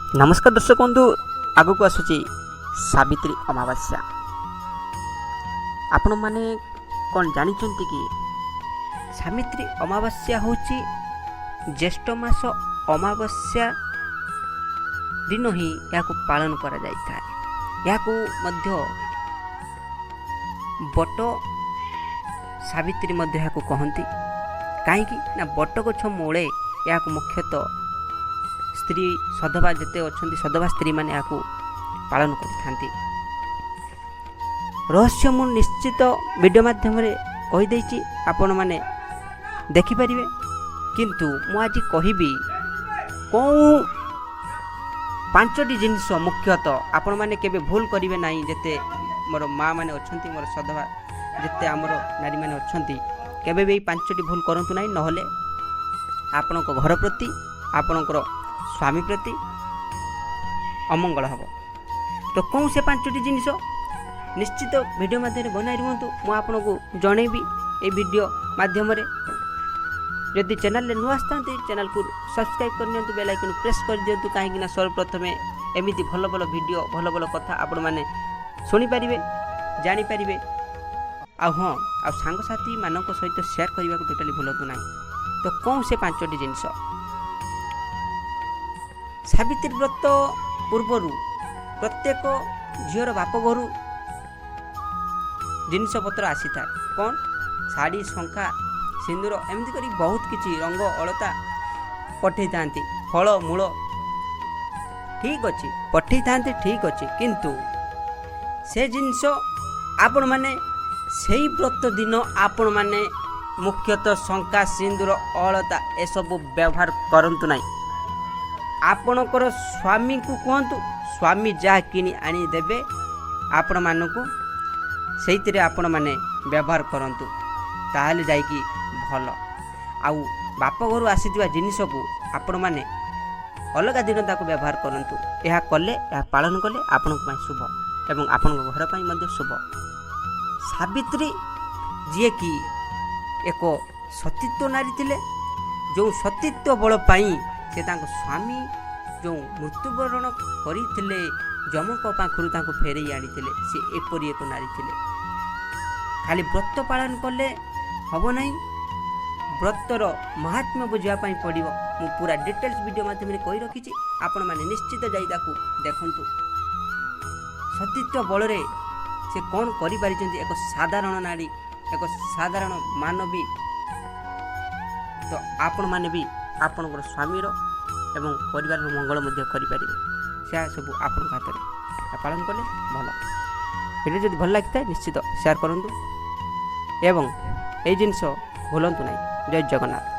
नमस्कार दर्शक बंधु आगक आसूची सावित्री अमावास्या। आपण माने कौन जानिछंती कि सावित्री अमावास्या होची ज्येष्ठ मास अमावास्या दिन ही याकु पालन करा जाय थाए। याकु मध्य बट सावित्री मध्य याकु कहंती काहेकि ना बट गछ मूले याकु मुख्यतः स्त्री सधवा जिते अच्छा सधवा स्त्री मैंने यहाँ पालन करि रहस्य मु निश्चित वीडियो माध्यम कहीदे आपण मैंने देखिपारे। किंतु मु आज कहबी कौं पांचटी जिनिस मुख्यतः आपण मैंने केबे भूल करेंगे ना। जिते मोर माँ मैंने अच्छा मोर सधवा जिते आमर नारी मैंने अच्छा केबे भी पांचटी भूल करंतु ना, नहले आपण घर प्रति आपणकर स्वामी प्रति अमंगल हम। तो कौन से पांचटी जिनिस निश्चित वीडियो माध्यम बनाई रुहतु मुझे आपन को जनईबी ये वीडियो माध्यम जदि चैनल नुआ आसता चैनल को सब्सक्राइब करनी बेल आइकन प्रेस कर दिंतु कहीं सर्वप्रथमे एमती भल भल वीडियो भल भल कथा आपण मैंने शुणी पारे जानीपारे। आ हाँ आ सांगसाथी मान सहित शेयर करने को टोटाली भूलतु ना। तो कौन से पांचटी जिनिस सावित्री व्रत पूर्वर प्रत्येक झीर बाप घर जिनपतर आसी था। कौन शाढ़ी शंखा सिंदूर एमती करी बहुत किसी रंग अलता पठे था। फल मूल ठीक अच्छे पठे था ठीक अच्छे, किंतु से जिनस आपण माने सेही व्रत दिन आपण माने मुख्यतः शंखा सिंदूर अलता एसबू व्यवहार करंतु नहीं। आपणकर स्वामी को कहतु स्वामी जहाँ किनी आनी देवे आपण मानक से आपण माने व्यवहार करंतु ताहले जाइकी भल। आउ बाप घर आसीथिबा जिनिस को आपण माने अलग दिन ताको व्यवहार करंतु। यह कले यह पालन कले आपण शुभ एवं आपण घर पाई मध्य शुभ। सावित्री जी की एक सतीत्व नारी थिले, जो सतीत्व बल पाई से तांको स्वामी जो मृत्युवरण करते जमक पाखु फेर आनी से एपरी एक नारी थिले। खाली व्रत पालन कले हम ना, व्रतर महात्म्य बुझापी पड़ो। मु पूरा डिटेल्स वीडियो माध्यम कही रखी आपण मैंने निश्चित जाई देखु सतीत्व बल से कौन करि एक साधारण नारी एक साधारण मानवी। तो आपण मैंने भी आपण स्वामीर एवं परिवार मंगल करें से सब आपण हाथ में पालन कले भल। वीडियो जब भल लगी था निश्चित शेयर करूँ एवं ये जिनस भूलु ना। जय जगन्नाथ।